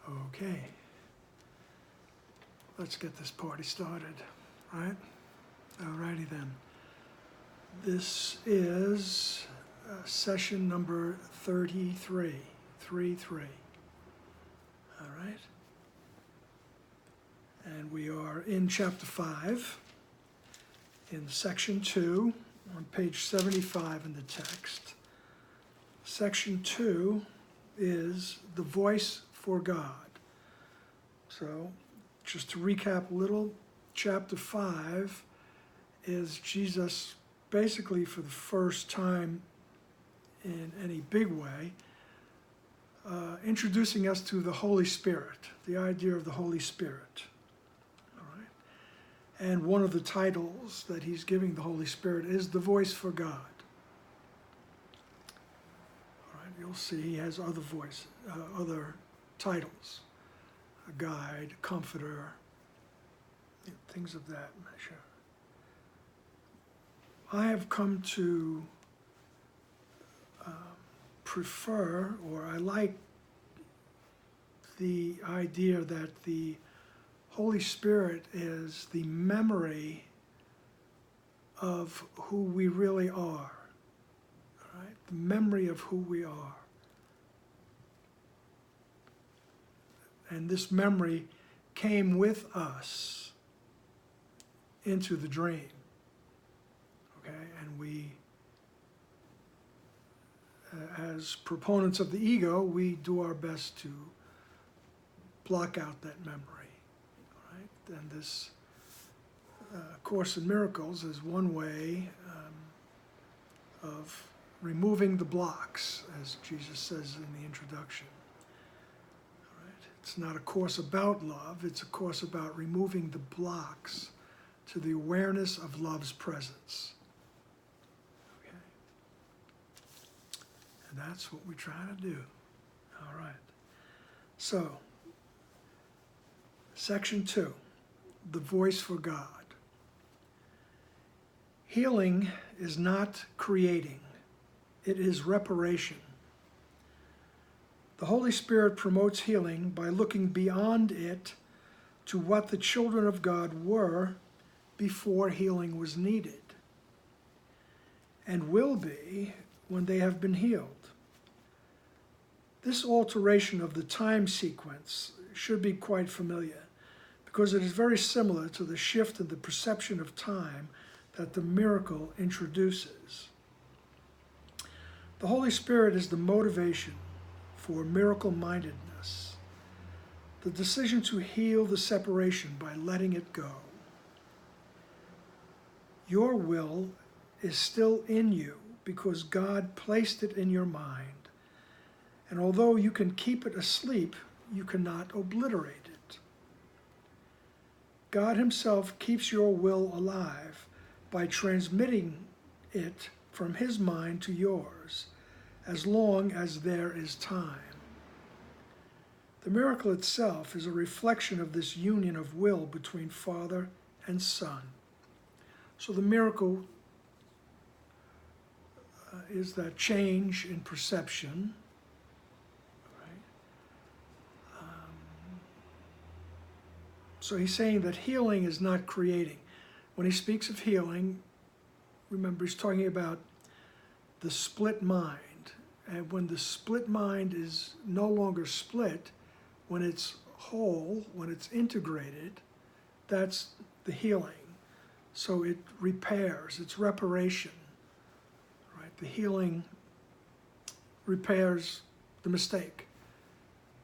Okay, let's get this party started, all right? Alrighty then. This is session number 33, 3-3, all right? And we are in chapter 5, in section 2, on page 75 in the text. Section 2 is the voice for God. So, just to recap a little, chapter 5 is Jesus basically for the first time in any big way introducing us to the Holy Spirit, the idea of the Holy Spirit. All right? And one of the titles that he's giving the Holy Spirit is the voice for God. All right? You'll see he has other other titles, a guide, a comforter, things of that measure. I have come to prefer, or I like the idea that the Holy Spirit is the memory of who we really are, all right? The memory of who we are. And this memory came with us into the dream. Okay, and we, as proponents of the ego, we do our best to block out that memory. All right, and this Course in Miracles is one way of removing the blocks, as Jesus says in the introduction. All right, it's not a course about love; it's a course about removing the blocks to the awareness of love's presence. And that's what we try to do. All right. So, section 2, the voice for God. Healing is not creating, it is reparation. The Holy Spirit promotes healing by looking beyond it to what the children of God were before healing was needed, and will be when they have been healed. This alteration of the time sequence should be quite familiar, because it is very similar to the shift in the perception of time that the miracle introduces. The Holy Spirit is the motivation for miracle-mindedness, the decision to heal the separation by letting it go. Your will is still in you because God placed it in your mind. And although you can keep it asleep, you cannot obliterate it. God himself keeps your will alive by transmitting it from his mind to yours, as long as there is time. The miracle itself is a reflection of this union of will between Father and Son. So the miracle is that change in perception. So he's saying that healing is not creating. When he speaks of healing, remember he's talking about the split mind. And when the split mind is no longer split, when it's whole, when it's integrated, that's the healing. So it repairs, it's reparation. Right? The healing repairs the mistake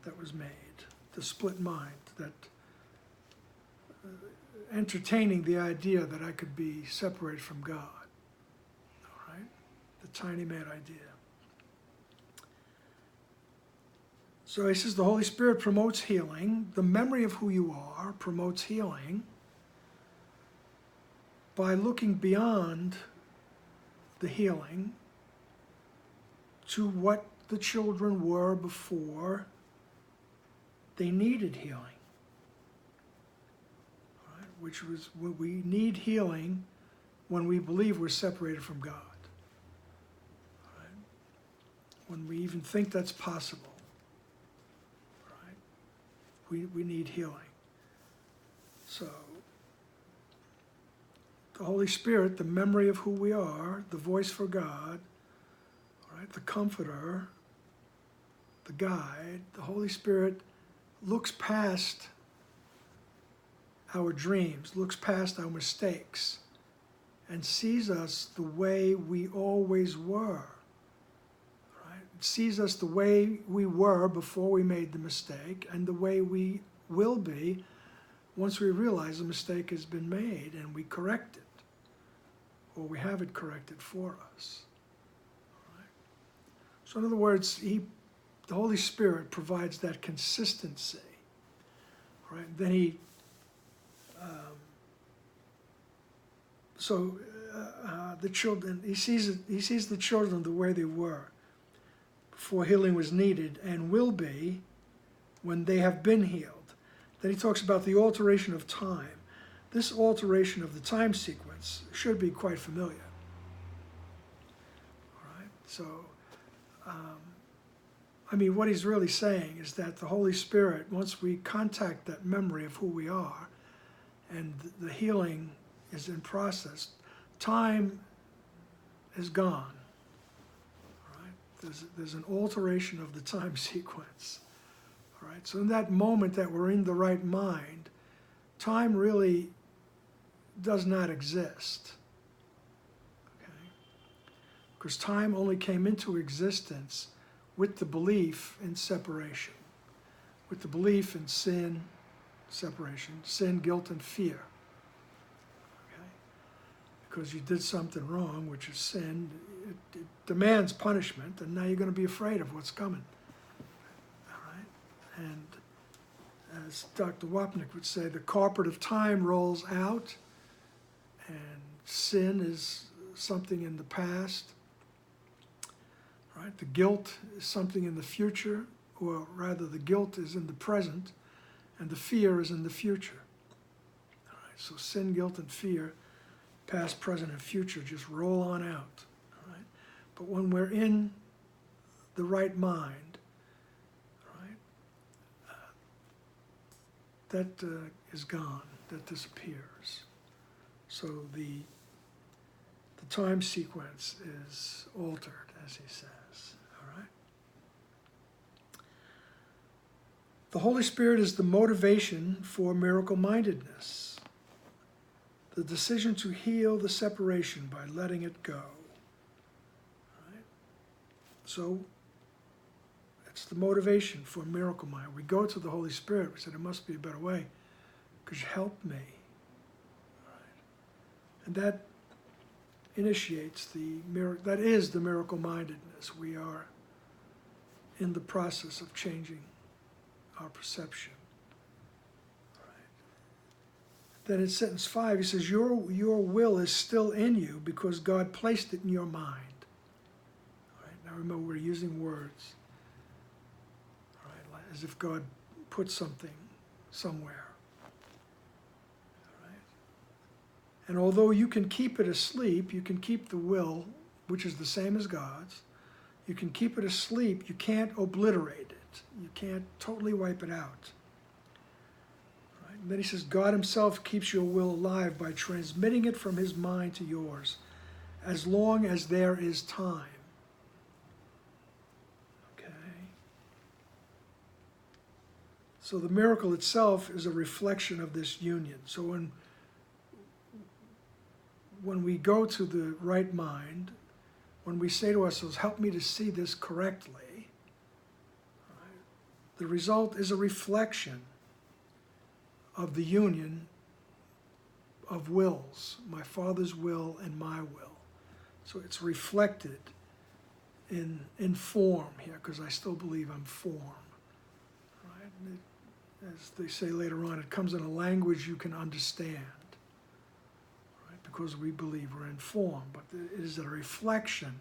that was made, the split mind, that entertaining the idea that I could be separated from God. All right? The tiny mad idea. So he says the Holy Spirit promotes healing. The memory of who you are promotes healing by looking beyond the healing to what the children were before they needed healing. Which was when we need healing when we believe we're separated from God. Right? When we even think that's possible. Right? we need healing. So the Holy Spirit, the memory of who we are, the voice for God, all right, the comforter, the guide, the Holy Spirit looks past our dreams, looks past our mistakes, and sees us the way we always were. Right? Sees us the way we were before we made the mistake, and the way we will be once we realize the mistake has been made and we correct it, or we have it corrected for us. Right? So in other words, the Holy Spirit provides that consistency. Right? Then the children, he sees the children the way they were before healing was needed and will be when they have been healed. Then he talks about the alteration of time. This alteration of the time sequence should be quite familiar. All right? So, what he's really saying is that the Holy Spirit, once we contact that memory of who we are, and the healing is in process, time is gone. All right? There's an alteration of the time sequence. All right? So in that moment that we're in the right mind, time really does not exist. Okay? Because time only came into existence with the belief in separation, with the belief in sin, separation, sin, guilt, and fear. Okay? Because you did something wrong, which is sin, it demands punishment, and now you're going to be afraid of what's coming. All right? And as Dr. Wapnick would say, the carpet of time rolls out, and sin is something in the past. Right? The guilt is something in the future, or rather the guilt is in the present, and the fear is in the future. All right? So sin, guilt, and fear, past, present, and future, just roll on out. All right? But when we're in the right mind, all right, that is gone, that disappears. So the time sequence is altered, as he says. All right? The Holy Spirit is the motivation for miracle-mindedness, the decision to heal the separation by letting it go. All right? So it's the motivation for miracle mind. We go to the Holy Spirit, we say, there must be a better way. Could you help me? All right? And that initiates that is the miracle-mindedness. We are in the process of changing our perception. Right. Then in sentence 5, he says, your will is still in you because God placed it in your mind. All right. Now remember, we're using words. All right. As if God put something somewhere. And although you can keep it asleep, you can keep the will, which is the same as God's, you can keep it asleep, you can't obliterate it. You can't totally wipe it out. Right? And then he says, God himself keeps your will alive by transmitting it from his mind to yours, as long as there is time. Okay? So the miracle itself is a reflection of this union. So when we go to the right mind, when we say to ourselves, help me to see this correctly, right, the result is a reflection of the union of wills, my Father's will and my will. So it's reflected in form here, because I still believe I'm form. Right? As they say later on, it comes in a language you can understand. Because we believe we're in form, but it is a reflection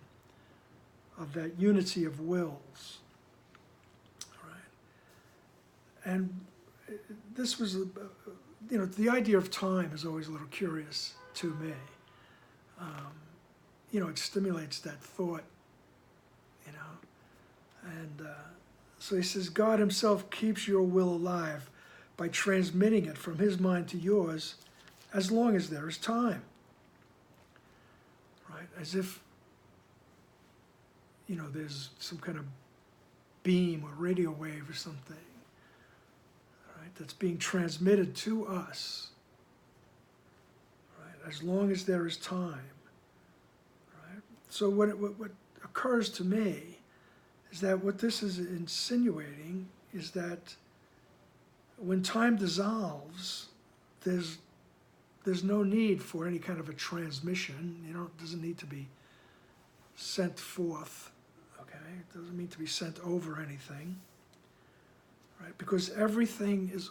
of that unity of wills. All right? And this was, the idea of time is always a little curious to me. It stimulates that thought, and so he says, God himself keeps your will alive by transmitting it from his mind to yours as long as there is time. Right? As if, there's some kind of beam or radio wave or something, right, that's being transmitted to us, right, as long as there is time. Right? So what occurs to me is that what this is insinuating is that when time dissolves, there's no need for any kind of a transmission. It doesn't need to be sent forth. Okay, it doesn't mean to be sent over anything. Right? Because everything is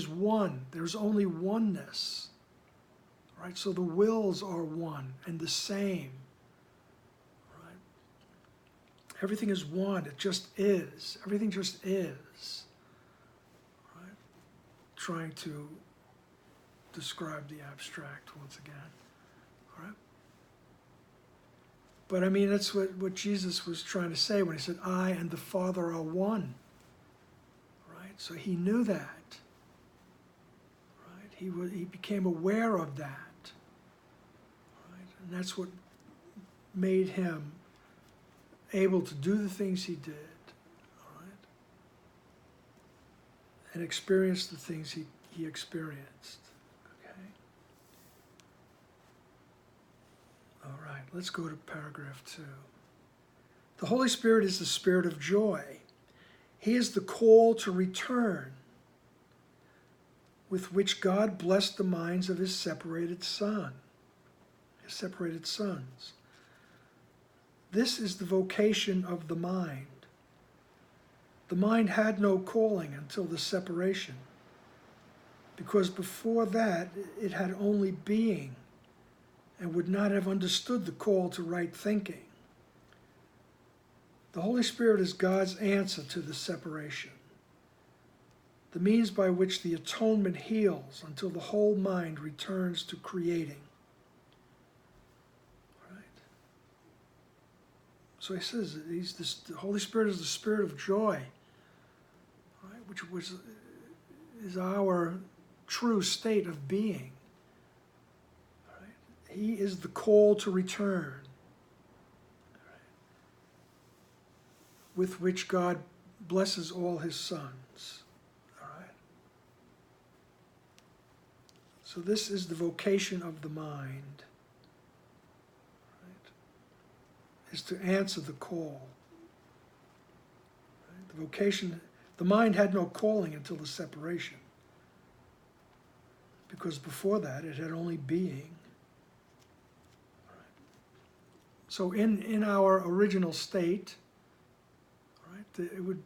one. There's only oneness. Right? So the wills are one and the same. Everything is one. It just is. Everything just is. Right? Trying to describe the abstract once again. All right? But I mean, that's what Jesus was trying to say when he said, I and the Father are one. Right? So he knew that. Right? He became aware of that. Right? And that's what made him able to do the things he did, all right, and experience the things he experienced. Okay. All right, let's go to paragraph 2. The Holy Spirit is the Spirit of joy. He is the call to return with which God blessed the minds of his separated sons. This is the vocation of the mind. The mind had no calling until the separation, because before that it had only being and would not have understood the call to right thinking. The Holy Spirit is God's answer to the separation, the means by which the atonement heals until the whole mind returns to creating. So he says the Holy Spirit is the Spirit of joy, right, which is our true state of being. Right? He is the call to return, right, with which God blesses all his sons. All right? So this is the vocation of the mind. Is to answer the call. Right? The vocation, the mind had no calling until the separation, because before that it had only being. Right? So in our original state, right, it would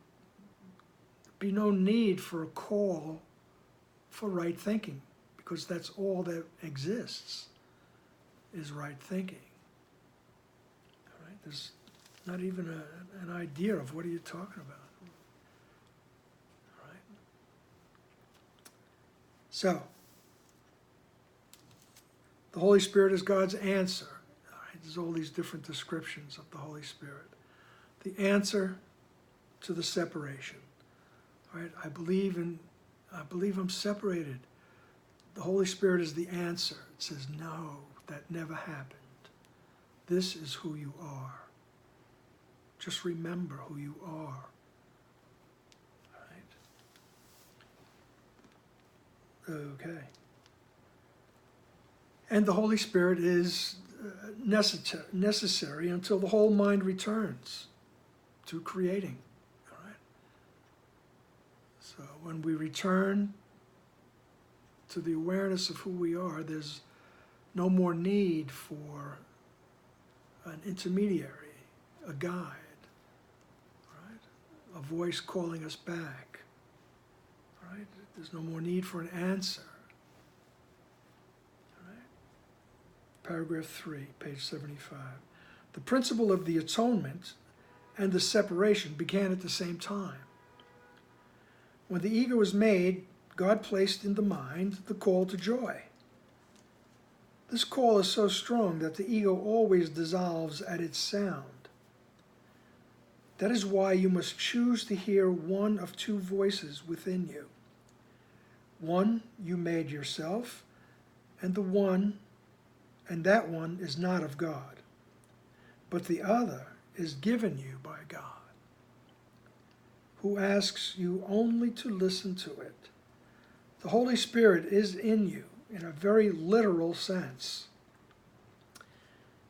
be no need for a call for right thinking, because that's all that exists, is right thinking. There's not even an idea of what are you talking about. All right? So, the Holy Spirit is God's answer. All right? There's all these different descriptions of the Holy Spirit. The answer to the separation. All right? I believe I'm separated. The Holy Spirit is the answer. It says, no, that never happened. This is who you are. Just remember who you are. Right? Okay. And the Holy Spirit is necessary until the whole mind returns to creating. All right? So when we return to the awareness of who we are, there's no more need for an intermediary, a guide, right? A voice calling us back, right? There's no more need for an answer. Right? Paragraph 3, page 75. The principle of the atonement and the separation began at the same time. When the ego was made, God placed in the mind the call to joy. This call is so strong that the ego always dissolves at its sound. That is why you must choose to hear one of two voices within you. One you made yourself, and that one is not of God, but the other is given you by God, who asks you only to listen to it. The Holy Spirit is in you in a very literal sense.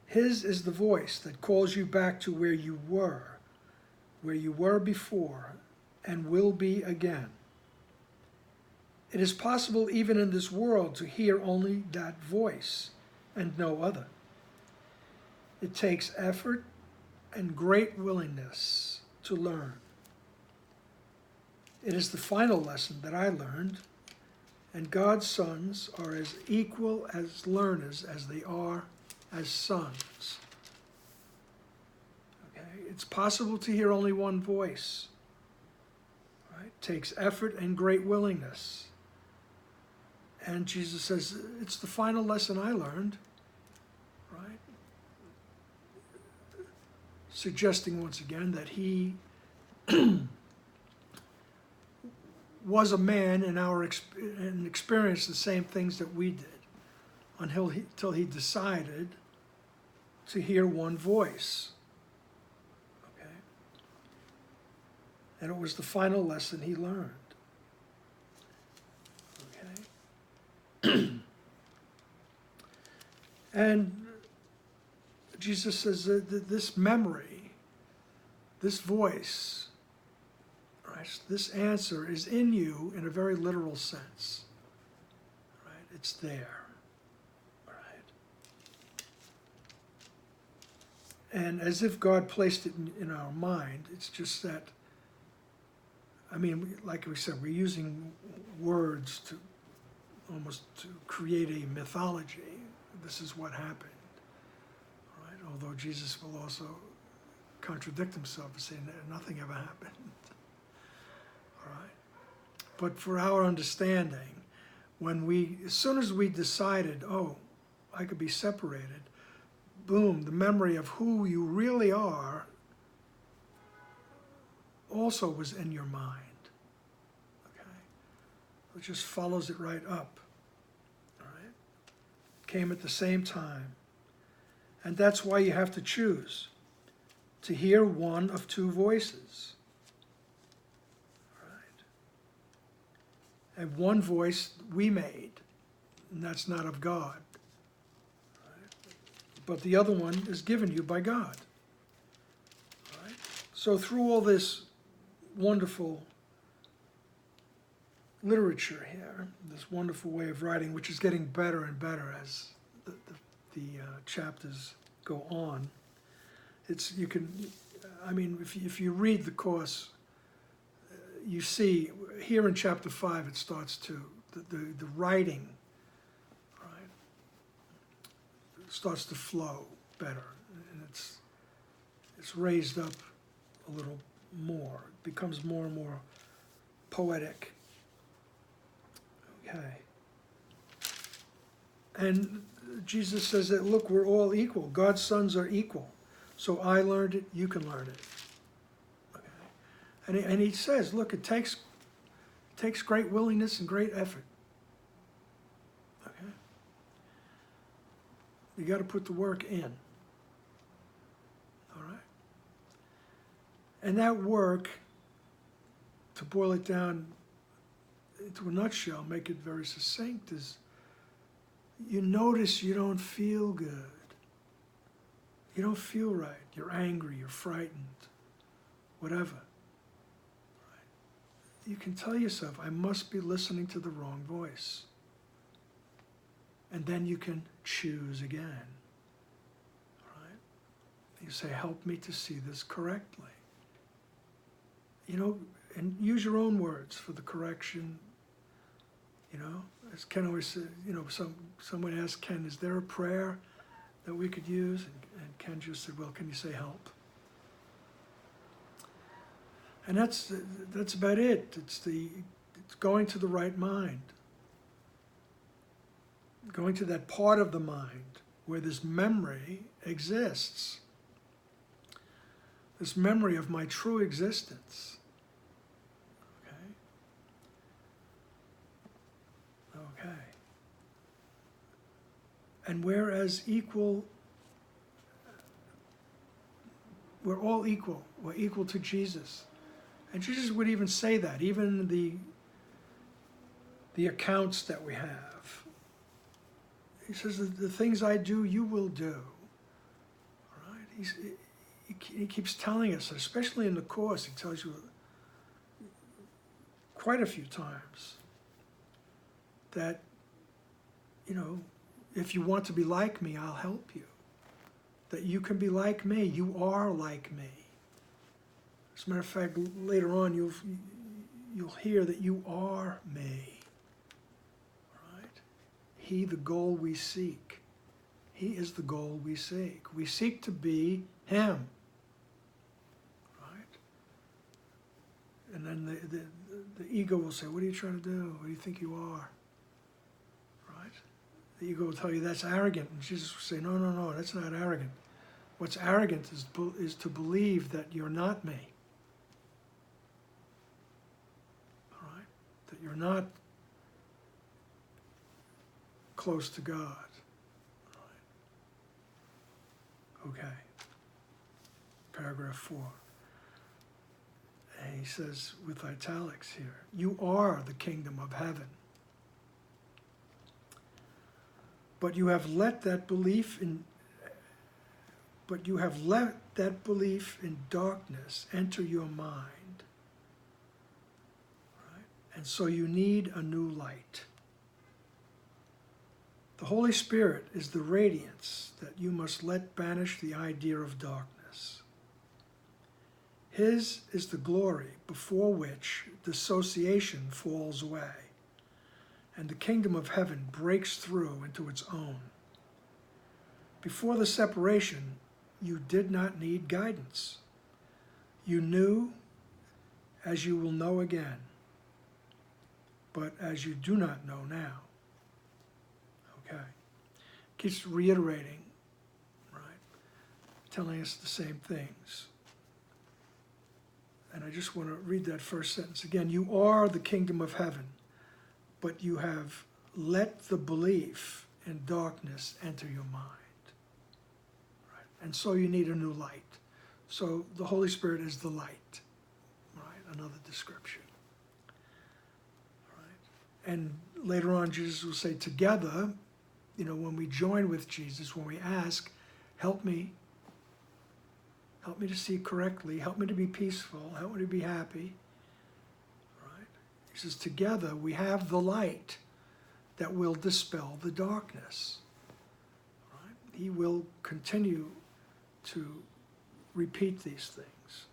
His is the voice that calls you back to where you were before, and will be again. It is possible even in this world to hear only that voice and no other. It takes effort and great willingness to learn. It is the final lesson that I learned, and God's sons are as equal as learners as they are as sons. Okay? It's possible to hear only one voice. Right? It takes effort and great willingness. And Jesus says, it's the final lesson I learned. Right? Suggesting once again that he was a man and experienced the same things that we did until he decided to hear one voice. Okay? And it was the final lesson he learned. Okay? And Jesus says that this memory, this voice, right, this answer is in you in a very literal sense. Right? It's there. And as if God placed it in our mind, it's just that, I mean, like we said, we're using words to almost to create a mythology. This is what happened, right? Although Jesus will also contradict himself and say nothing ever happened, all right? But for our understanding, as soon as we decided, oh, I could be separated, boom, the memory of who you really are also was in your mind. Okay? It just follows it right up. All right? Came at the same time. And that's why you have to choose to hear one of two voices. All right? And one voice we made, and that's not of God. But the other one is given you by God. All right? So through all this wonderful literature here, this wonderful way of writing, which is getting better and better as the chapters go on, if you read the course, you see here in chapter 5 it starts to the writing starts to flow better, and it's raised up a little more. It becomes more and more poetic. Okay. And Jesus says that, look, we're all equal. God's sons are equal. So I learned it, you can learn it. Okay. And he says, look, it takes great willingness and great effort. You got to put the work in. All right? And that work, to boil it down into a nutshell, make it very succinct, is you notice you don't feel good. You don't feel right. You're angry, you're frightened, whatever. Right? You can tell yourself, I must be listening to the wrong voice. And then you can choose again. Right? You say, help me to see this correctly. You know, and use your own words for the correction. You know, as Ken always said, you know, someone asked Ken, is there a prayer that we could use? And Ken just said, well, can you say help? And that's about it. It's going to the right mind. Going to that part of the mind where this memory exists. this memory of my true existence. Okay. And whereas equal, we're all equal. We're equal to Jesus. And Jesus would even say that, even the accounts that we have. He says, the things I do, you will do. All right? He keeps telling us, especially in the Course, he tells you quite a few times that, you know, if you want to be like me, I'll help you. That you can be like me. You are like me. As a matter of fact, later on, you'll hear that you are me. Right? He, the goal we seek. He is the goal we seek. We seek to be him. Right? And then the ego will say, what are you trying to do? What do you think you are? Right? The ego will tell you that's arrogant. And Jesus will say, no, no, no, that's not arrogant. What's arrogant is to believe that you're not me. All right? That you're not close to God. All right? Okay. Paragraph 4. And he says, with italics here, you are the kingdom of heaven. But you have let that belief in darkness enter your mind. Right? And so you need a new light. The Holy Spirit is the radiance that you must let banish the idea of darkness. His is the glory before which dissociation falls away, and the kingdom of heaven breaks through into its own. Before the separation, you did not need guidance. You knew as you will know again, but as you do not know now. Okay. Keeps reiterating, right? Telling us the same things. And I just want to read that first sentence again. You are the kingdom of heaven, but you have let the belief in darkness enter your mind. Right? And so you need a new light. So the Holy Spirit is the light. Right? Another description. Right? And later on, Jesus will say, together, you know, when we join with Jesus, when we ask, help me to see correctly, help me to be peaceful, help me to be happy. Right? He says, together we have the light that will dispel the darkness. Right? He will continue to repeat these things.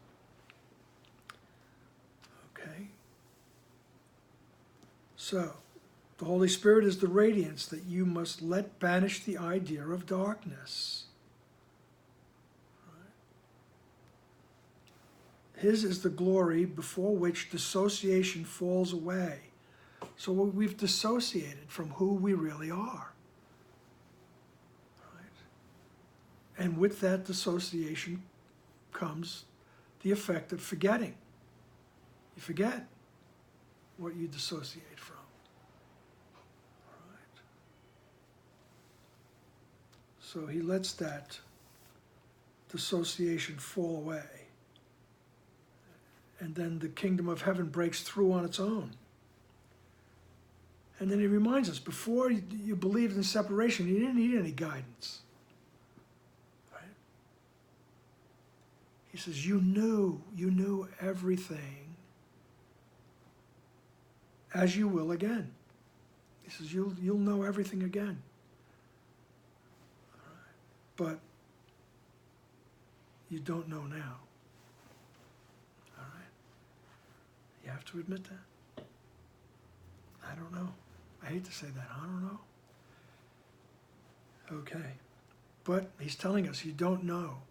Okay? So, the Holy Spirit is the radiance that you must let banish the idea of darkness. His is the glory before which dissociation falls away. So we've dissociated from who we really are. Right? And with that dissociation comes the effect of forgetting. You forget what you dissociate from. Right? So he lets that dissociation fall away. And then the kingdom of heaven breaks through on its own. And then he reminds us, before you believed in separation, you didn't need any guidance. Right? He says, you knew everything as you will again. He says, you'll know everything again. All right. But you don't know now. You have to admit that. I don't know. I hate to say that. I don't know. Okay. But he's telling us you don't know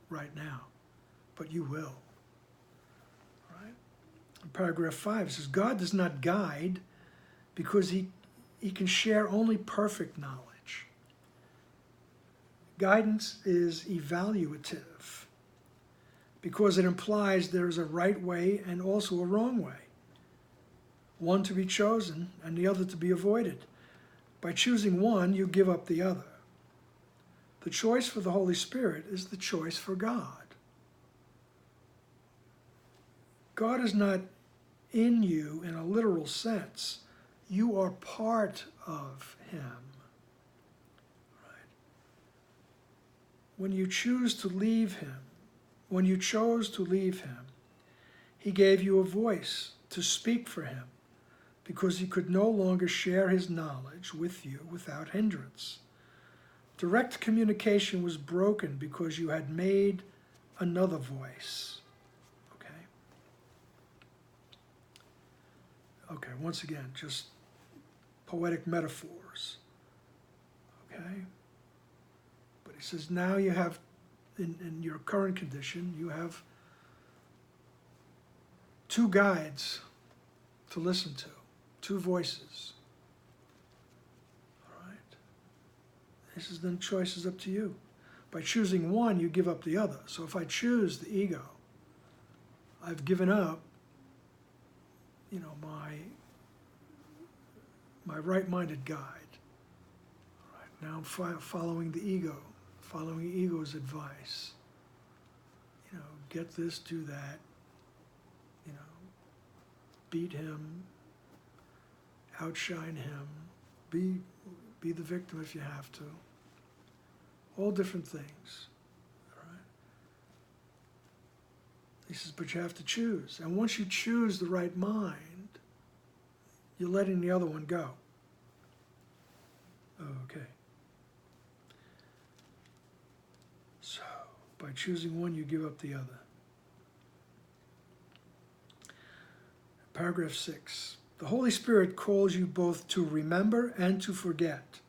right now, but you will. Right? In paragraph 5, it says, God does not guide because he can share only perfect knowledge. Guidance is evaluative because it implies there is a right way and also a wrong way, one to be chosen and the other to be avoided. By choosing one, you give up the other. The choice for the Holy Spirit is the choice for God. God is not in you in a literal sense. You are part of him. Right? When you choose to leave him, when you chose to leave him, he gave you a voice to speak for him, because he could no longer share his knowledge with you without hindrance. Direct communication was broken because you had made another voice. Okay, once again, just poetic metaphors. Okay? But he says now you have, in your current condition, you have two guides to listen to, two voices. All right? He says then choice is up to you. By choosing one, you give up the other. So if I choose the ego, I've given up, my right-minded guide. All right, now I'm following the ego, following the ego's advice. Get this, do that. Beat him, outshine him, be the victim if you have to. All different things. All right. He says, but you have to choose. And once you choose the right mind, you're letting the other one go. Okay. So, by choosing one, you give up the other. Paragraph 6. The Holy Spirit calls you both to remember and to forget.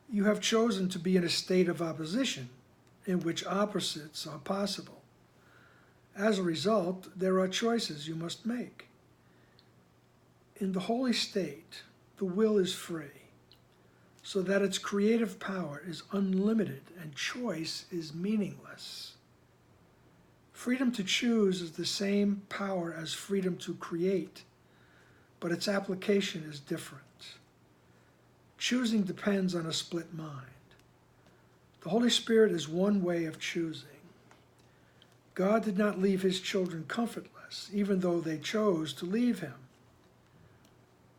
You have chosen to be in a state of opposition in which opposites are possible. As a result, there are choices you must make. In the holy state, the will is free, so that its creative power is unlimited and choice is meaningless. Freedom to choose is the same power as freedom to create, but its application is different. Choosing depends on a split mind. The Holy Spirit is one way of choosing. God did not leave his children comfortless, even though they chose to leave him.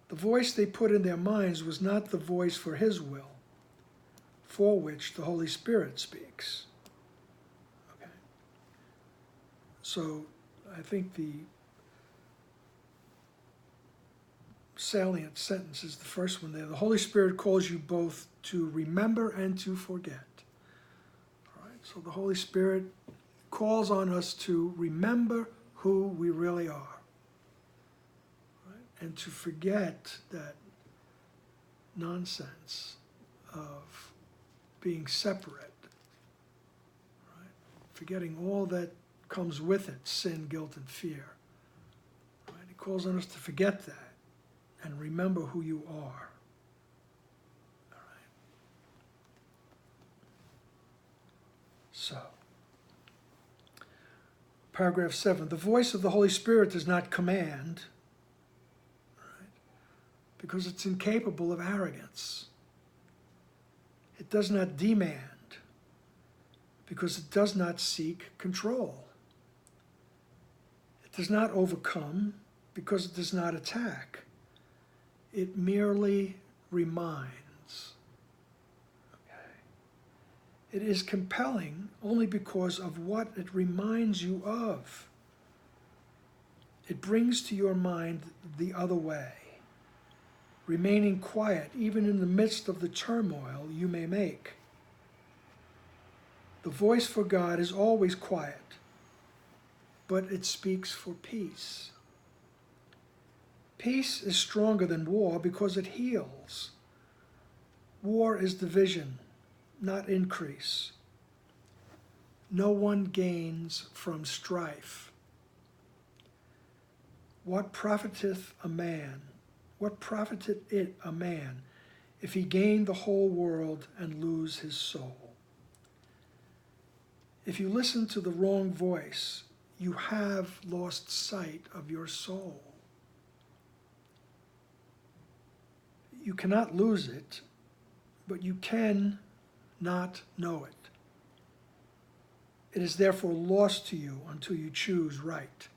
The voice they put in their minds was not the voice for his will, for which the Holy Spirit speaks. Okay. So I think the salient sentence is the first one there. The Holy Spirit calls you both to remember and to forget. All right. So the Holy Spirit calls on us to remember who we really are. And to forget that nonsense of being separate, right? Forgetting all that comes with it, sin, guilt, and fear. Right? He calls on us to forget that and remember who you are. All right. So, paragraph 7, the voice of the Holy Spirit does not command, because it's incapable of arrogance. It does not demand, because it does not seek control. It does not overcome, because it does not attack. It merely reminds. Okay. It is compelling only because of what it reminds you of. It brings to your mind the other way, remaining quiet even in the midst of the turmoil you may make. The voice for God is always quiet, but it speaks for peace. Peace is stronger than war because it heals. War is division, not increase. No one gains from strife. What profiteth a man? What profiteth it a man if he gain the whole world and lose his soul? if you listen to the wrong voice, you have lost sight of your soul. You cannot lose it, but you can not know it. It is therefore lost to you until you choose right.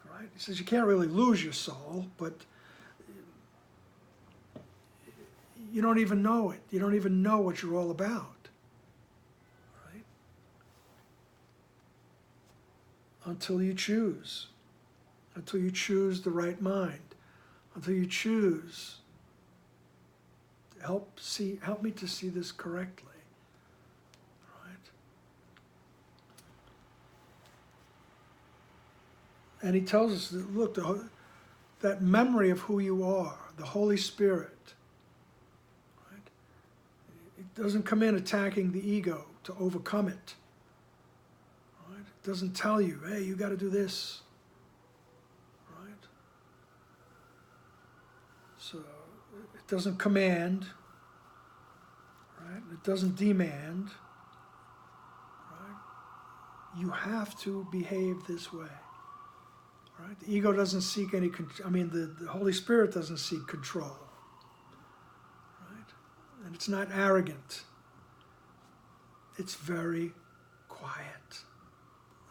All right? He says you can't really lose your soul, but you don't even know it. You don't even know what you're all about. Right? Until you choose. Until you choose the right mind. Until you choose. Help me to see this correctly. Right? And he tells us that, look, that memory of who you are, the Holy Spirit, right? It doesn't come in attacking the ego to overcome it. Right? It doesn't tell you, hey, you got to do this. Right? So it doesn't command, right? It doesn't demand, right? You have to behave this way, right? The ego doesn't seek any, the Holy Spirit doesn't seek control, right? And it's not arrogant. It's very quiet,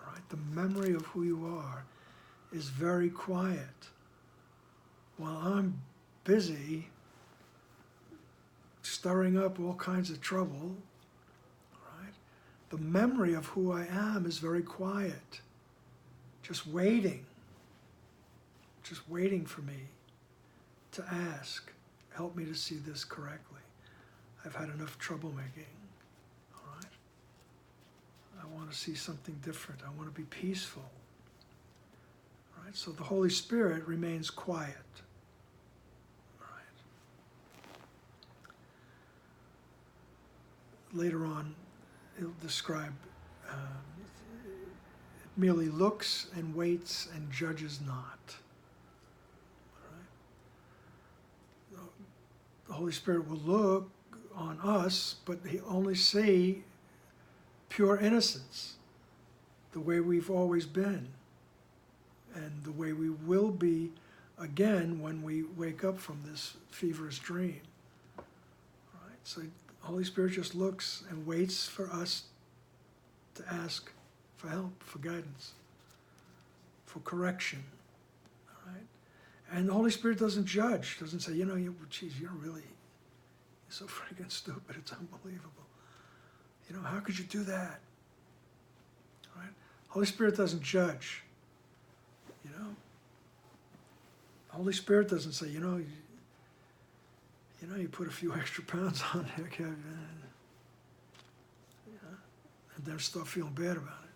right? The memory of who you are is very quiet. While I'm busy stirring up all kinds of trouble, right? The memory of who I am is very quiet, just waiting for me to ask, help me to see this correctly. I've had enough troublemaking, all right? I want to see something different. I want to be peaceful, all right? So the Holy Spirit remains quiet. Later on, he'll describe it merely looks and waits and judges not. All right? The Holy Spirit will look on us, but he'll only see pure innocence, the way we've always been, and the way we will be again when we wake up from this feverish dream. All right? So Holy Spirit just looks and waits for us to ask for help, for guidance, for correction. All right? And the Holy Spirit doesn't judge, doesn't say, geez, you're so freaking stupid, it's unbelievable. How could you do that? All right? Holy Spirit doesn't judge. Holy Spirit doesn't say, you put a few extra pounds on there, Kevin, and then start feeling bad about it.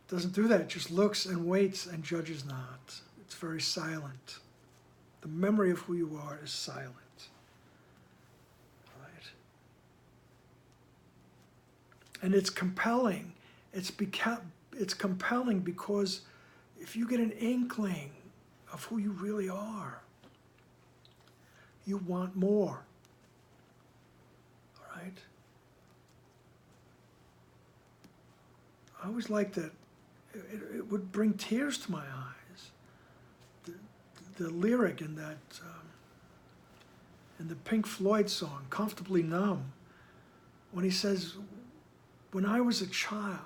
Doesn't do that. It just looks and waits and judges not. It's very silent. The memory of who you are is silent. Right? And it's compelling. It's compelling because if you get an inkling of who you really are, you want more, all right? I always liked that. It would bring tears to my eyes. The lyric in that, in the Pink Floyd song, Comfortably Numb, when he says, when I was a child,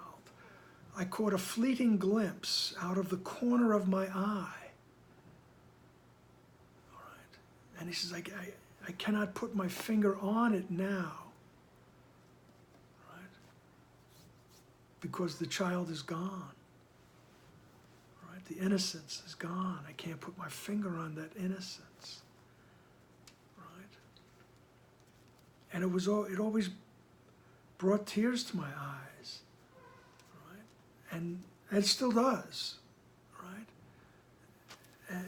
I caught a fleeting glimpse out of the corner of my eye. And he says, I cannot put my finger on it now, right? Because the child is gone, right? The innocence is gone. I can't put my finger on that innocence, right? And it always brought tears to my eyes, right? And it still does.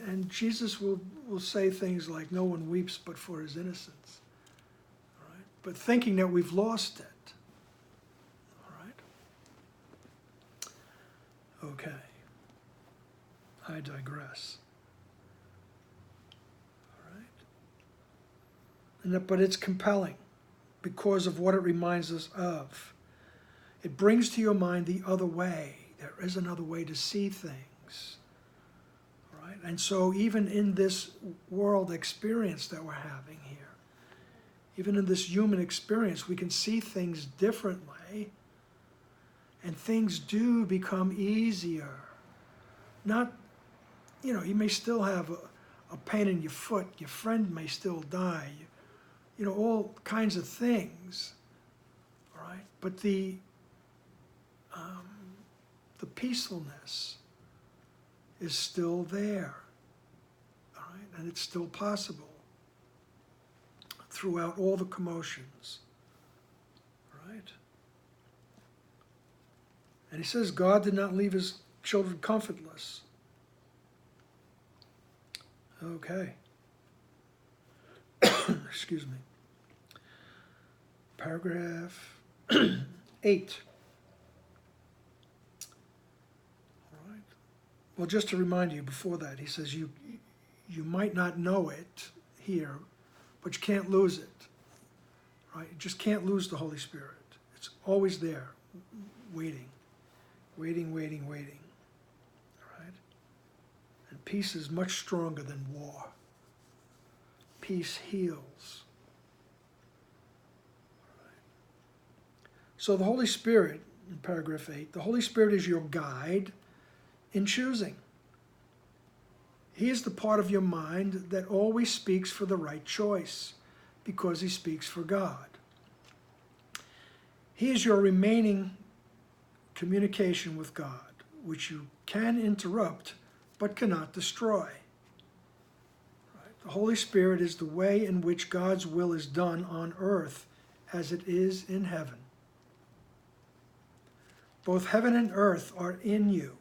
And Jesus will say things like, no one weeps but for his innocence. All right? But thinking that we've lost it. All right? Okay. I digress. All right? But it's compelling because of what it reminds us of. It brings to your mind the other way. There is another way to see things. Right? And so even in this world experience that we're having here, even in this human experience, we can see things differently, and things do become easier. Not, you may still have a pain in your foot, your friend may still die, all kinds of things, all right? But the peacefulness is still there, all right? And it's still possible throughout all the commotions, right? And he says God did not leave his children comfortless. Okay. Excuse me. Paragraph 8. All right. Well, just to remind you before that, he says you might not know it here, but you can't lose it. Right? You just can't lose the Holy Spirit. It's always there, waiting. Waiting. All right? And peace is much stronger than war. Peace heals. All right. So the Holy Spirit, in paragraph 8, the Holy Spirit is your guide in choosing. He is the part of your mind that always speaks for the right choice, because he speaks for God. He is your remaining communication with God, which you can interrupt but cannot destroy. Right? The Holy Spirit is the way in which God's will is done on earth as it is in heaven. Both heaven and earth are in you,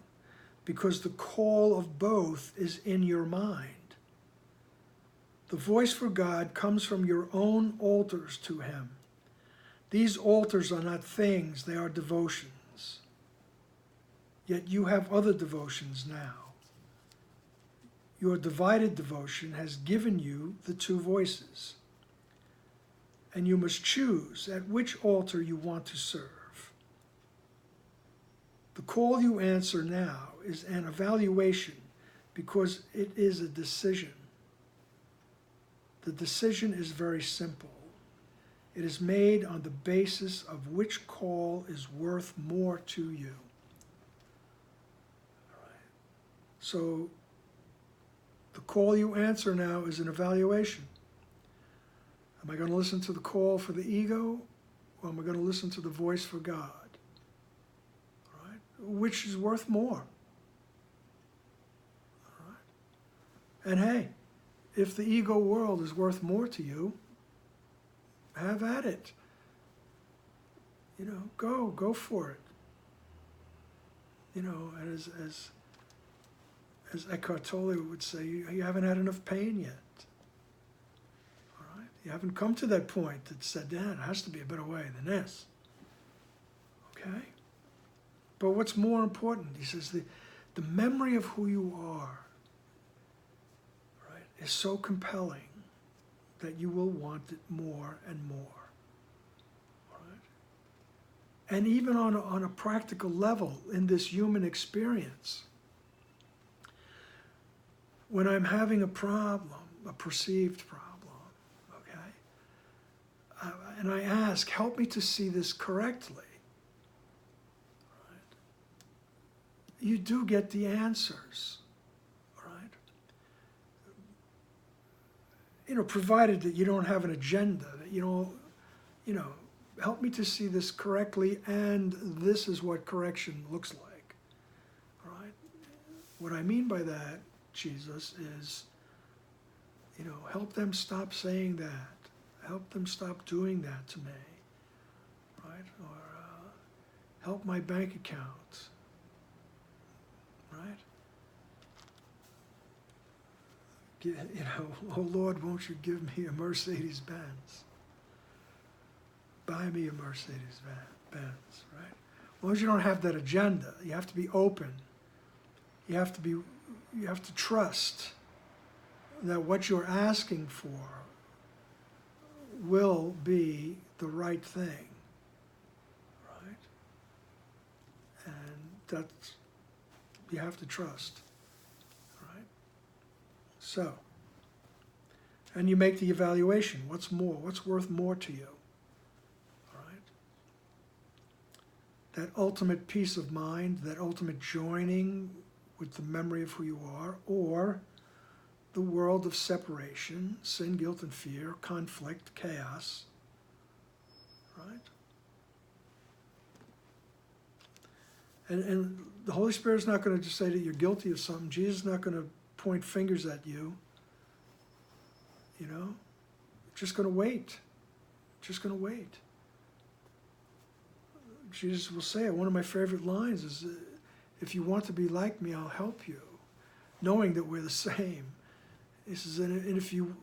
because the call of both is in your mind. The voice for God comes from your own altars to him. These altars are not things, they are devotions. Yet you have other devotions now. Your divided devotion has given you the two voices, and you must choose at which altar you want to serve. The call you answer now is an evaluation, because it is a decision. The decision is very simple. It is made on the basis of which call is worth more to you. All right. So the call you answer now is an evaluation. Am I going to listen to the call for the ego, or am I going to listen to the voice for God? All right. Which is worth more? All right. And hey, if the ego world is worth more to you, have at it. Go for it. As Eckhart Tolle would say, you haven't had enough pain yet. All right? You haven't come to that point that said, there has to be a better way than this. Okay? But what's more important, he says, the memory of who you are, right, is so compelling that you will want it more and more. All right? And even on a practical level in this human experience, when I'm having a problem, a perceived problem, okay, and I ask, help me to see this correctly, right? You do get the answers, right? Provided that you don't have an agenda, that you don't, help me to see this correctly, and this is what correction looks like, all right? What I mean by that, Jesus, is, help them stop saying that. Help them stop doing that to me, right? Or help my bank account, right? Oh Lord, won't you give me a Mercedes-Benz? Buy me a Mercedes-Benz, right? As long as you don't have that agenda, you have to be open. You have to trust that what you're asking for will be the right thing, right? that's, you have to trust. All right? So, and you make the evaluation. What's more? What's worth more to you? All right? That ultimate peace of mind, that ultimate joining with the memory of who you are, or the world of separation, sin, guilt, and fear, conflict, chaos, right? And the Holy Spirit's not going to just say that you're guilty of something. Jesus is not going to point fingers at you. You know? Just going to wait. Just going to wait. Jesus will say, one of my favorite lines is, if you want to be like me, I'll help you. Knowing that we're the same. He says, and if you,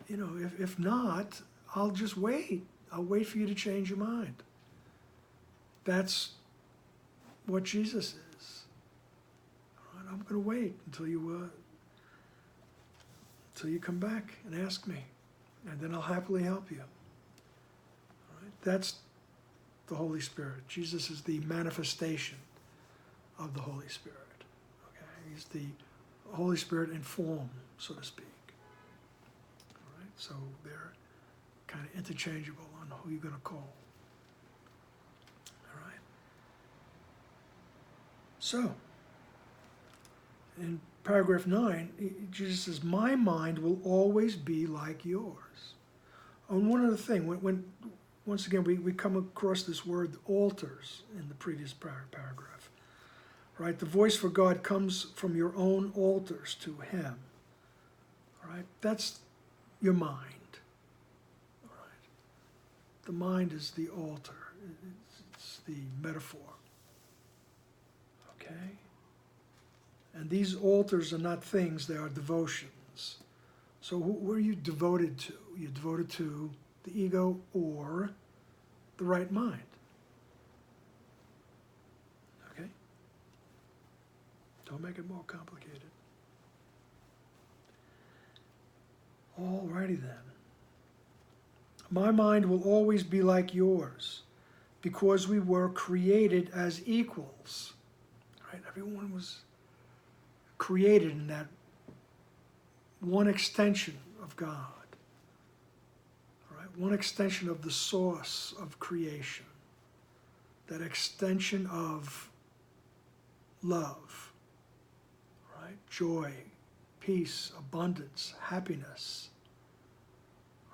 you know, if not, I'll just wait. I'll wait for you to change your mind. That's what Jesus is. All right, I'm going to wait until you come back and ask me, and then I'll happily help you. All right? That's the Holy Spirit. Jesus is the manifestation of the Holy Spirit. Okay, He's the Holy Spirit in form, so to speak. All right, so they're kind of interchangeable on who you're going to call. All right. So, in paragraph 9, Jesus says, my mind will always be like yours. And one other thing, when once again, we come across this word altars in the previous paragraph. Right? The voice for God comes from your own altars to Him. All right? That's your mind. All right? The mind is the altar. It's the metaphor. Okay? And these altars are not things, they are devotions. So who are you devoted to? You're devoted to the ego or the right mind. Okay? Don't make it more complicated. Alrighty then. My mind will always be like yours because we were created as equals. Right? Everyone was created in that one extension of God. All right? One extension of the source of creation. That extension of love. Right? Joy, peace, abundance, happiness.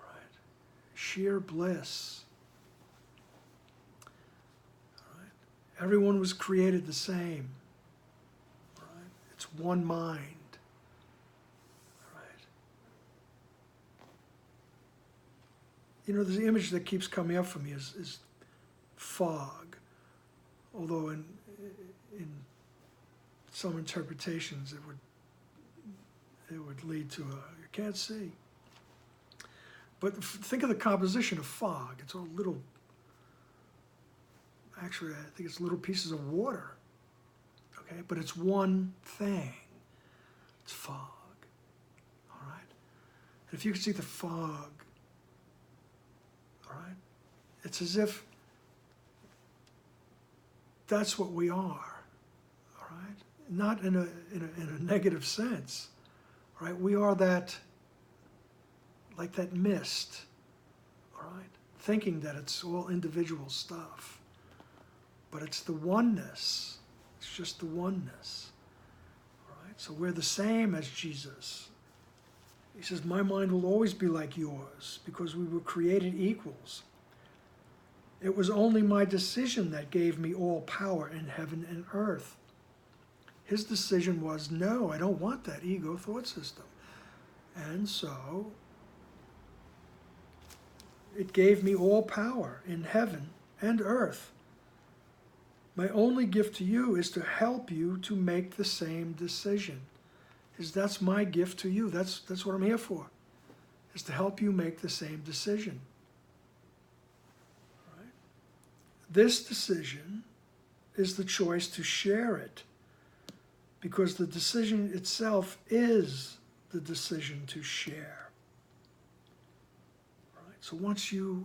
Right? Sheer bliss. All right? Everyone was created the same. Right? It's one mind. You know, the image that keeps coming up for me is fog. Although in some interpretations it would lead to you can't see. But think of the composition of fog. It's all little, actually I think it's little pieces of water. Okay, but it's one thing. It's fog. All right? And if you could see the fog, all right, it's as if that's what we are. All right? Not in a negative sense. All right? We are that, like that mist. All right? Thinking that it's all individual stuff. But it's the oneness. It's just the oneness. All right? So we're the same as Jesus. He says, my mind will always be like yours because we were created equals. It was only my decision that gave me all power in heaven and earth. His decision was, no, I don't want that ego thought system. And so, it gave me all power in heaven and earth. My only gift to you is to help you to make the same decision. That's my gift to you. That's what I'm here for, is to help you make the same decision. Right? This decision is the choice to share it, because the decision itself is the decision to share. Right? So once you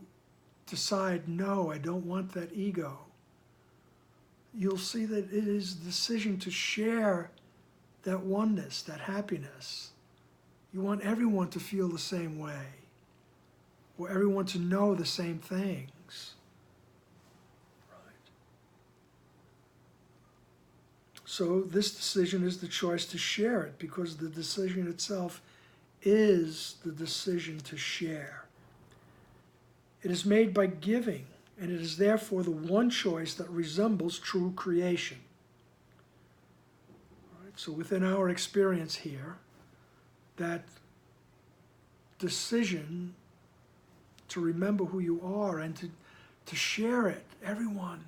decide, no, I don't want that ego, you'll see that it is the decision to share that oneness, that happiness. You want everyone to feel the same way, or everyone to know the same things. Right. So this decision is the choice to share it, because the decision itself is the decision to share. It is made by giving, and it is therefore the one choice that resembles true creation. All right, so within our experience here, that decision to remember who you are and to share it, everyone,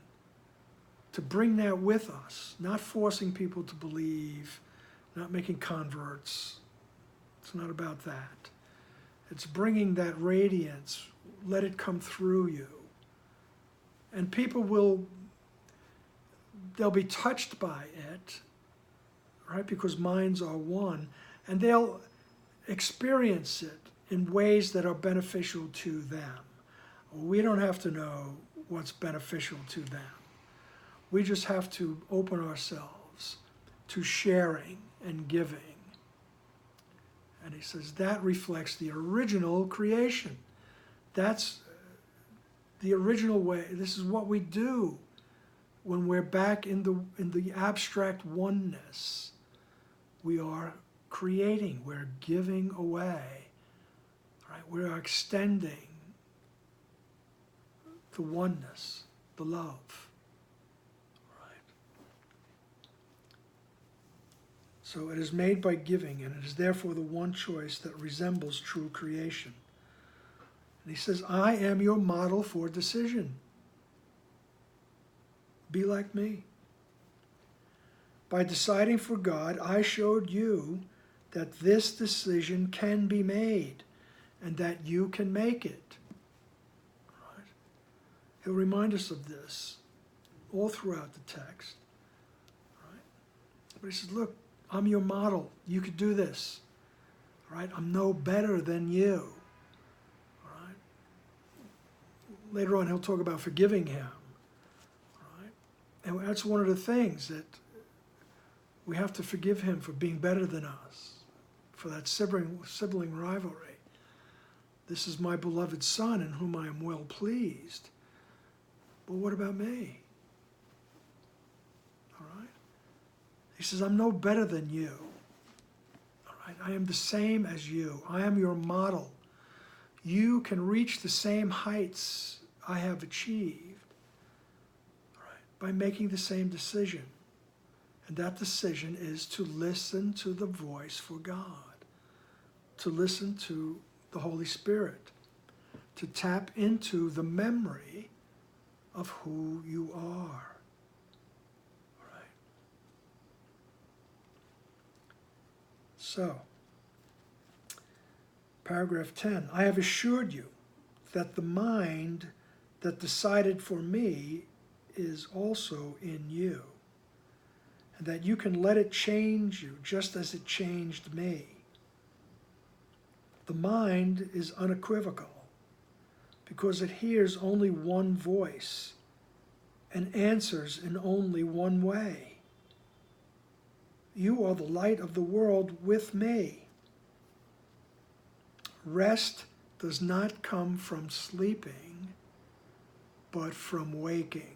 to bring that with us, not forcing people to believe, not making converts. It's not about that. It's bringing that radiance, let it come through you. And people they'll be touched by it, right? Because minds are one, and they'll experience it in ways that are beneficial to them. We don't have to know what's beneficial to them. We just have to open ourselves to sharing and giving. And he says that reflects the original creation. That's the original way. This is what we do when we're back in the abstract oneness. We are creating, we're giving away, right? We are extending the oneness, the love, right? So it is made by giving, and it is therefore the one choice that resembles true creation. And he says, I am your model for decision. Be like me. By deciding for God, I showed you that this decision can be made and that you can make it. Right? He'll remind us of this all throughout the text. Right? But he says, look, I'm your model. You could do this. Right? I'm no better than you. Right? Later on, he'll talk about forgiving him. Right? And that's one of the things that we have to forgive him for being better than us, for that sibling rivalry. This is my beloved son in whom I am well pleased. But what about me? All right? He says, I'm no better than you. All right? I am the same as you. I am your model. You can reach the same heights I have achieved, all right, by making the same decision. And that decision is to listen to the voice for God, to listen to the Holy Spirit, to tap into the memory of who you are. Right? So, paragraph 10, I have assured you that the mind that decided for me is also in you, and that you can let it change you just as it changed me. The mind is unequivocal because it hears only one voice and answers in only one way. You are the light of the world with me. Rest does not come from sleeping, but from waking.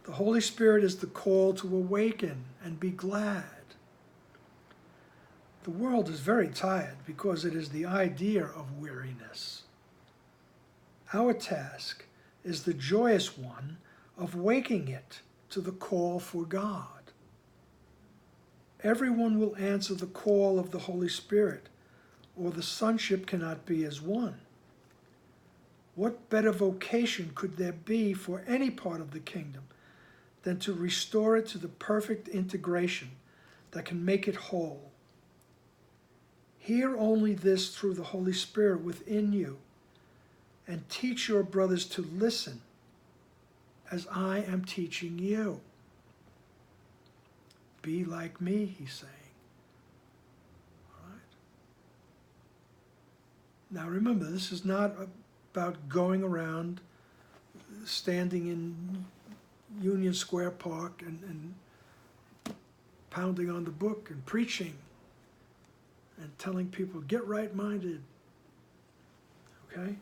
The Holy Spirit is the call to awaken and be glad. The world is very tired because it is the idea of weariness. Our task is the joyous one of waking it to the call for God. Everyone will answer the call of the Holy Spirit, or the sonship cannot be as one. What better vocation could there be for any part of the kingdom than to restore it to the perfect integration that can make it whole? Hear only this through the Holy Spirit within you, and teach your brothers to listen as I am teaching you. Be like me, he's saying. All right? Now remember, this is not about going around standing in Union Square Park and pounding on the book and preaching and telling people, get right-minded, okay?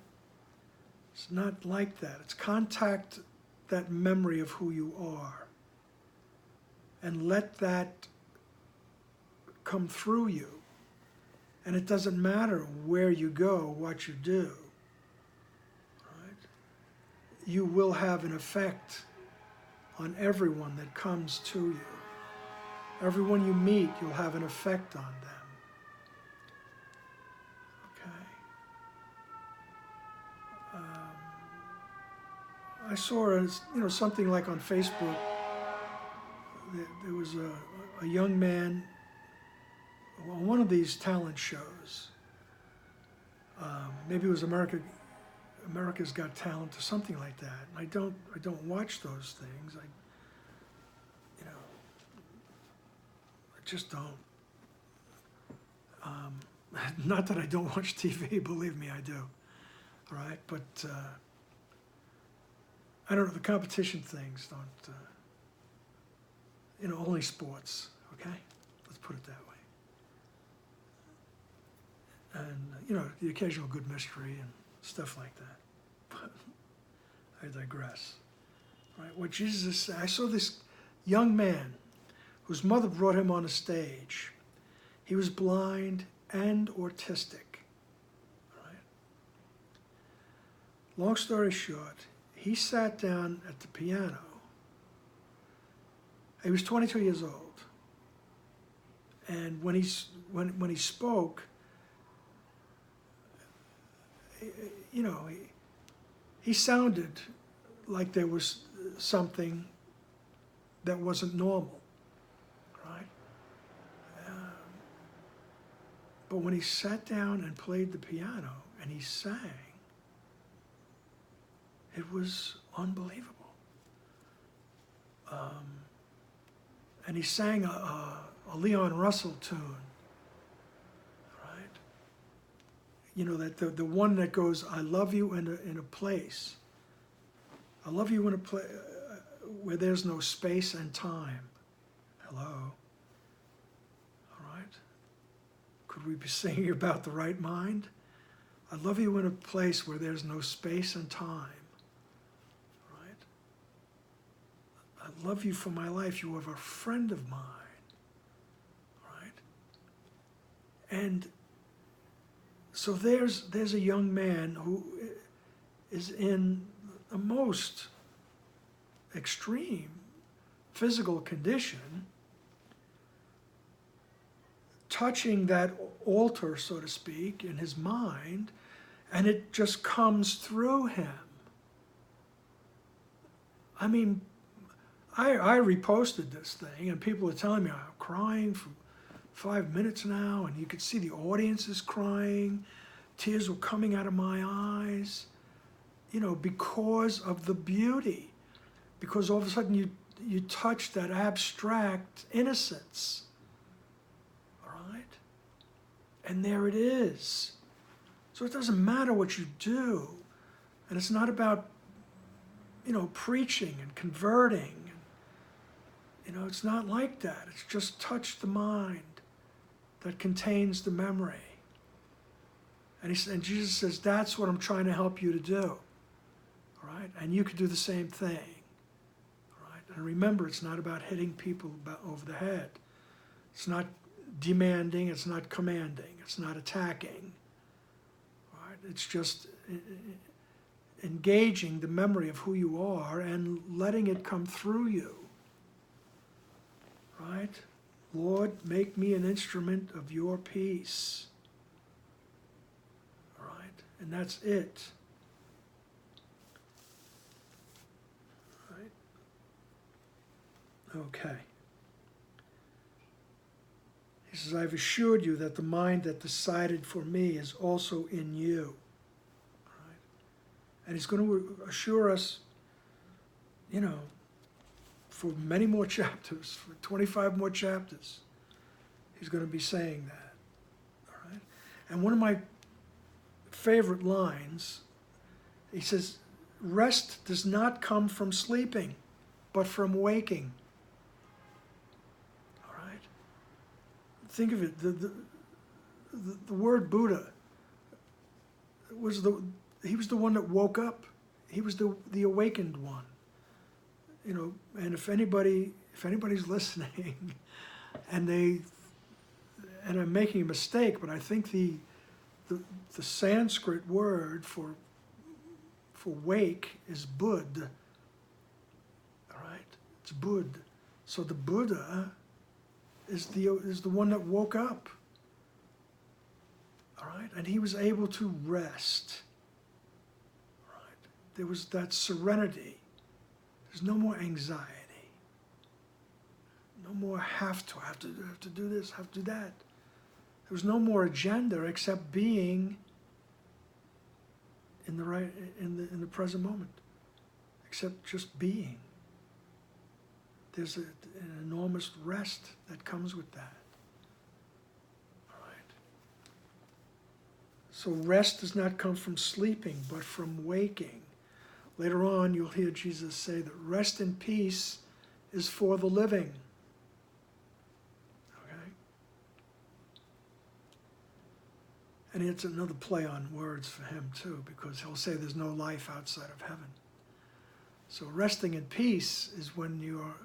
It's not like that. It's contact that memory of who you are and let that come through you. And it doesn't matter where you go, what you do, right? You will have an effect on everyone that comes to you. Everyone you meet, you'll have an effect on them. Okay. I saw, something like on Facebook. There was a young man on one of these talent shows. Maybe it was America's Got Talent or something like that. And I don't watch those things. I just don't. Not that I don't watch TV, believe me, I do. All right, but I don't know, the competition things don't, only sports, okay? Let's put it that way. And, the occasional good mystery and stuff like that. But I digress. All right, what Jesus said, I saw this young man whose mother brought him on a stage. He was blind and autistic. Right? Long story short, he sat down at the piano. He was 22 years old. And when he spoke, he sounded like there was something that wasn't normal. But when he sat down and played the piano and he sang, it was unbelievable. And he sang a Leon Russell tune, right? That the one that goes, I love you in a place. I love you in a place where there's no space and time. Hello. Could we be singing about the right mind? I love you in a place where there's no space and time. Right? I love you for my life. You are a friend of mine. Right? And so there's a young man who is in the most extreme physical condition, touching that altar, so to speak, in his mind, and it just comes through him. I mean, I reposted this thing, and people are telling me I'm crying for 5 minutes now, and you could see the audience is crying. Tears were coming out of my eyes, because of the beauty. Because all of a sudden you touch that abstract innocence. And there it is. So it doesn't matter what you do. And it's not about, preaching and converting. It's not like that. It's just touch the mind that contains the memory. And Jesus says, that's what I'm trying to help you to do. All right? And you could do the same thing. All right? And remember, it's not about hitting people over the head. It's not demanding, it's not commanding, it's not attacking. Right? It's just engaging the memory of who you are and letting it come through you. Right? Lord, make me an instrument of your peace. Right? And that's it. Right? Okay. He says, I've assured you that the mind that decided for me is also in you. Right? And he's going to assure us, for many more chapters, for 25 more chapters, he's going to be saying that. All right? And one of my favorite lines, he says, rest does not come from sleeping. but from waking. All right? Think of it. The word Buddha was he was the one that woke up. He was the awakened one. You know, and if anybody's listening and I'm making a mistake, but I think the Sanskrit word for wake is Bud. All right? It's Bud. So the Buddha is the one that woke up. All right? And he was able to rest. All right? There was that serenity. There's no more anxiety. No more have to do this, have to do that. There was no more agenda except being in the present moment. Except just being. There's an enormous rest that comes with that. All right. So rest does not come from sleeping, but from waking. Later on, you'll hear Jesus say that rest and peace is for the living. Okay? And it's another play on words for him too, because he'll say there's no life outside of heaven. So resting in peace is when you're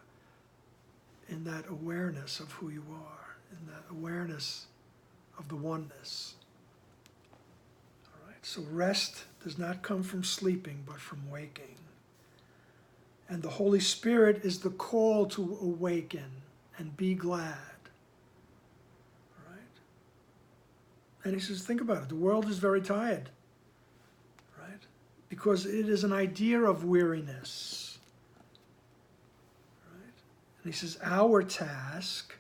in that awareness of who you are, in that awareness of the oneness. All right? So rest does not come from sleeping, but from waking. And the Holy Spirit is the call to awaken and be glad. All right? And he says, think about it. The world is very tired. Right? Because it is an idea of weariness. Right? And he says, our task,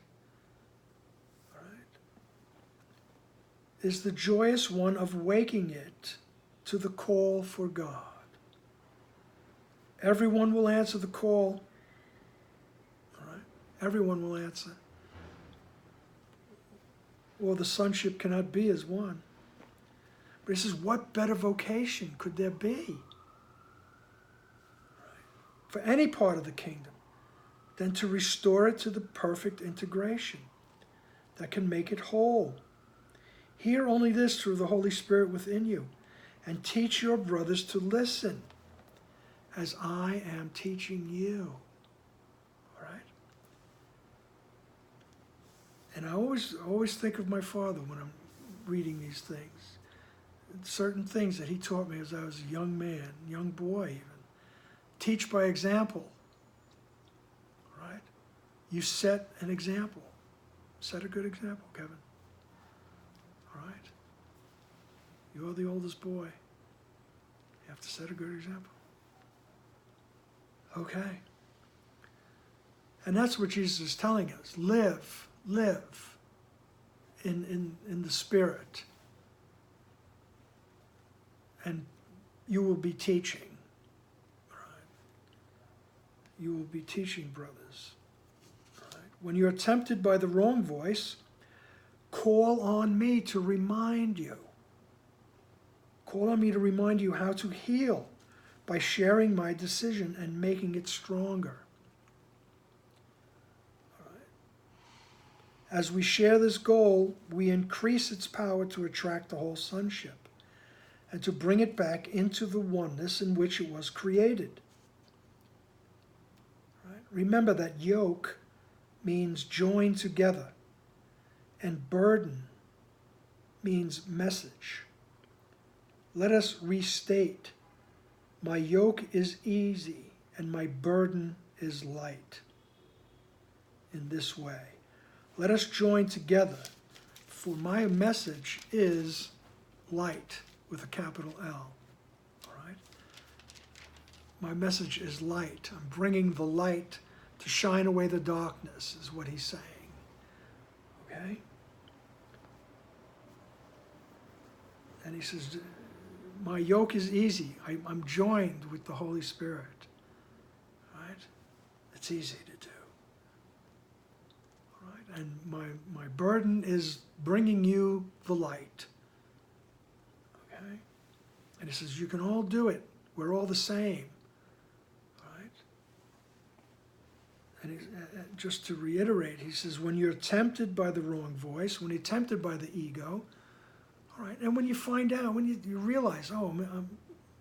all right, is the joyous one of waking it to the call for God. Everyone will answer the call. All right? Everyone will answer. Or the sonship cannot be as one. But he says, what better vocation could there be? Right? For any part of the kingdom than to restore it to the perfect integration that can make it whole. Hear only this through the Holy Spirit within you. And teach your brothers to listen as I am teaching you. All right? And I always think of my father when I'm reading these things. Certain things that he taught me as I was a young man, young boy even. Teach by example. All right? You set an example. Set a good example, Kevin. All right? You're the oldest boy. You have to set a good example. Okay. And that's what Jesus is telling us. Live in the Spirit. And you will be teaching. All right? You will be teaching, brothers. All right? When you're tempted by the wrong voice, call on me to remind you. Call on me to remind you how to heal by sharing my decision and making it stronger. All right. As we share this goal, we increase its power to attract the whole sonship and to bring it back into the oneness in which it was created. All right. Remember that yoke means join together, and burden means message. Let us restate, my yoke is easy and my burden is light. In this way, let us join together, for my message is light with a capital L. All right? My message is light. I'm bringing the light to shine away the darkness, is what he's saying. Okay? And he says, my yoke is easy. I'm joined with the Holy Spirit. Right? It's easy to do. All right? And my burden is bringing you the light. Okay? And he says, you can all do it. We're all the same. All right? And just to reiterate, he says, when you're tempted by the wrong voice, when you're tempted by the ego, all right, and when you find out, when you realize, oh,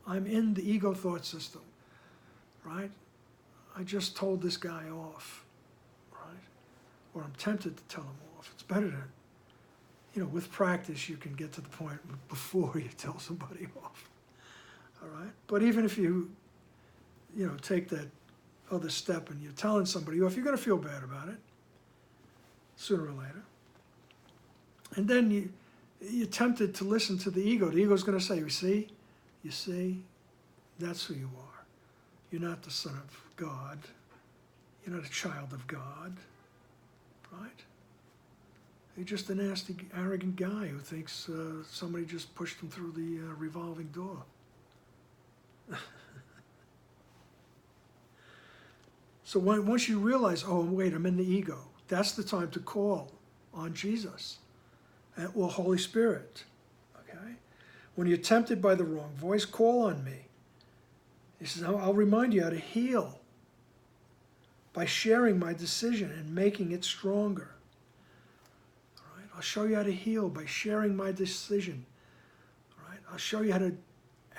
I'm in the ego thought system, right? I just told this guy off, right? Or I'm tempted to tell him off. It's better to, with practice, you can get to the point before you tell somebody off, all right? But even if you, take that other step and you're telling somebody off, you're going to feel bad about it sooner or later. And then you're tempted to listen to the ego. The ego's going to say, you see, that's who you are. You're not the son of God. You're not a child of God, right? You're just a nasty, arrogant guy who thinks somebody just pushed him through the revolving door. So once you realize, oh, wait, I'm in the ego, that's the time to call on Jesus or Holy Spirit, okay? When you're tempted by the wrong voice, call on me. He says, I'll remind you how to heal by sharing my decision and making it stronger. All right? I'll show you how to heal by sharing my decision. All right? I'll show you how to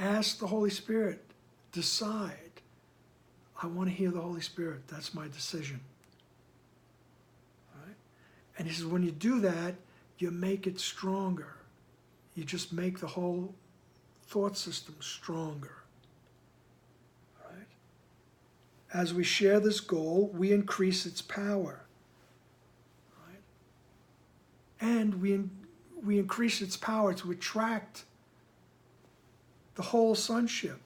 ask the Holy Spirit, decide. I want to hear the Holy Spirit. That's my decision. All right? And he says, when you do that, you make it stronger. You just make the whole thought system stronger. All right? As we share this goal, we increase its power. All right? And we increase its power to attract the whole sonship.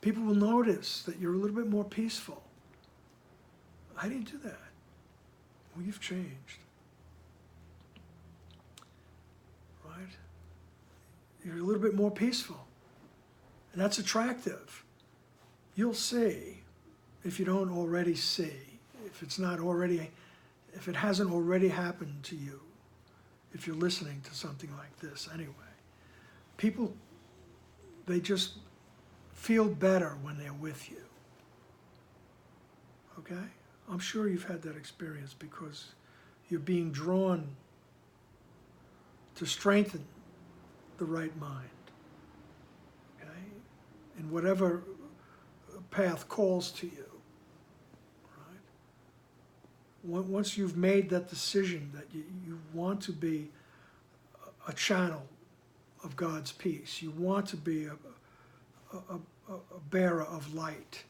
People will notice that you're a little bit more peaceful. How do you do that? Well, you've changed. Right? You're a little bit more peaceful. And that's attractive. You'll see, if you don't already see, if it hasn't already happened to you, if you're listening to something like this anyway. People, they just feel better when they're with you. Okay? I'm sure you've had that experience because you're being drawn to strengthen the right mind. Okay? In whatever path calls to you. Right? Once you've made that decision that you want to be a channel of God's peace, you want to be a bearer of light.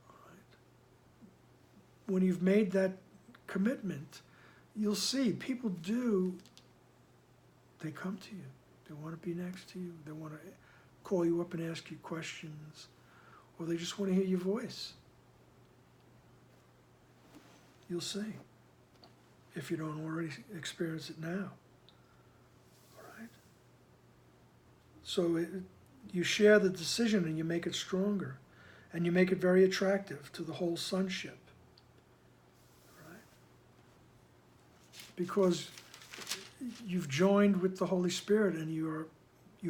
Right? When you've made that commitment, you'll see people they come to you. They want to be next to you. They want to call you up and ask you questions, or they just want to hear your voice. You'll see, if you don't already experience it now. All right? So you share the decision and you make it stronger, and you make it very attractive to the whole sonship. Right? Because you've joined with the Holy Spirit and your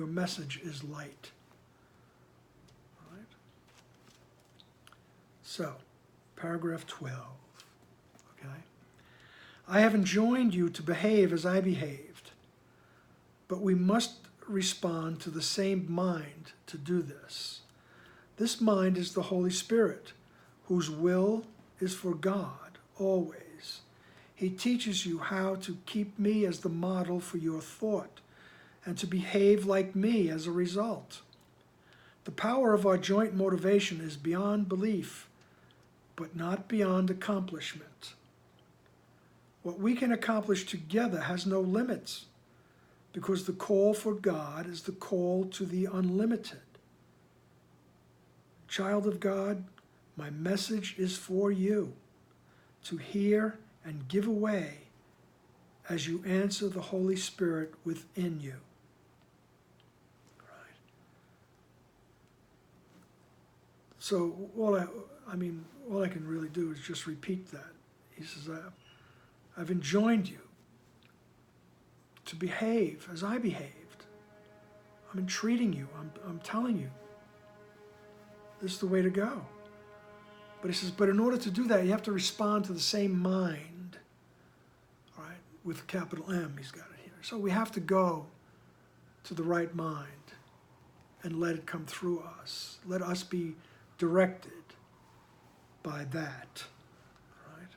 message is light. Right? So, paragraph 12. Okay? I have enjoined you to behave as I behaved, but we must respond to the same mind to do this. This mind is the Holy Spirit, whose will is for God always. He teaches you how to keep me as the model for your thought and to behave like me as a result. The power of our joint motivation is beyond belief, but not beyond accomplishment. What we can accomplish together has no limits, because the call for God is the call to the unlimited. Child of God, my message is for you to hear and give away as you answer the Holy Spirit within you. Right? So all I can really do is just repeat that. He says, I've enjoined you to behave as I behaved. I'm entreating you. I'm telling you. This is the way to go. But he says, but in order to do that, you have to respond to the same mind, all right, with capital M, he's got it here. So we have to go to the right mind and let it come through us. Let us be directed by that, right?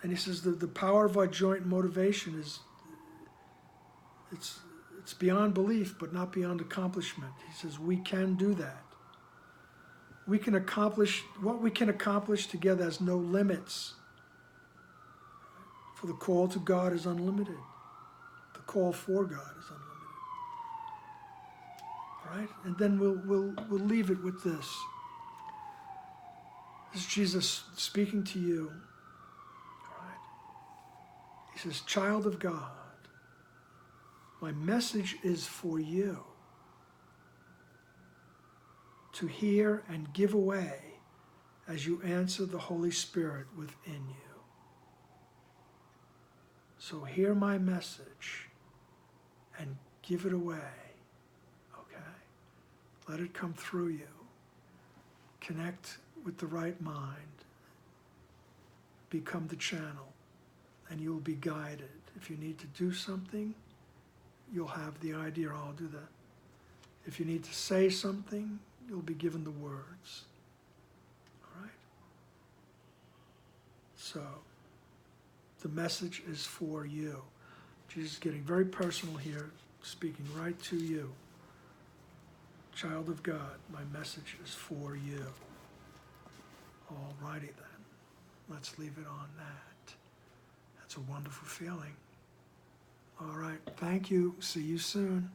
And he says that the power of our joint motivation is, it's beyond belief, but not beyond accomplishment. He says we can do that. We can accomplish, what we can accomplish together has no limits. For the call to God is unlimited. The call for God is unlimited. All right? And then we'll leave it with this. This is Jesus speaking to you. All right? He says, child of God, my message is for you to hear and give away as you answer the Holy Spirit within you. So hear my message and give it away, okay? Let it come through you. Connect with the right mind. Become the channel, and you'll be guided. If you need to do something, you'll have the idea, I'll do that. If you need to say something, you'll be given the words. All right? So, the message is for you. Jesus is getting very personal here, speaking right to you. Child of God, my message is for you. All righty then. Let's leave it on that. That's a wonderful feeling. All right. Thank you. See you soon.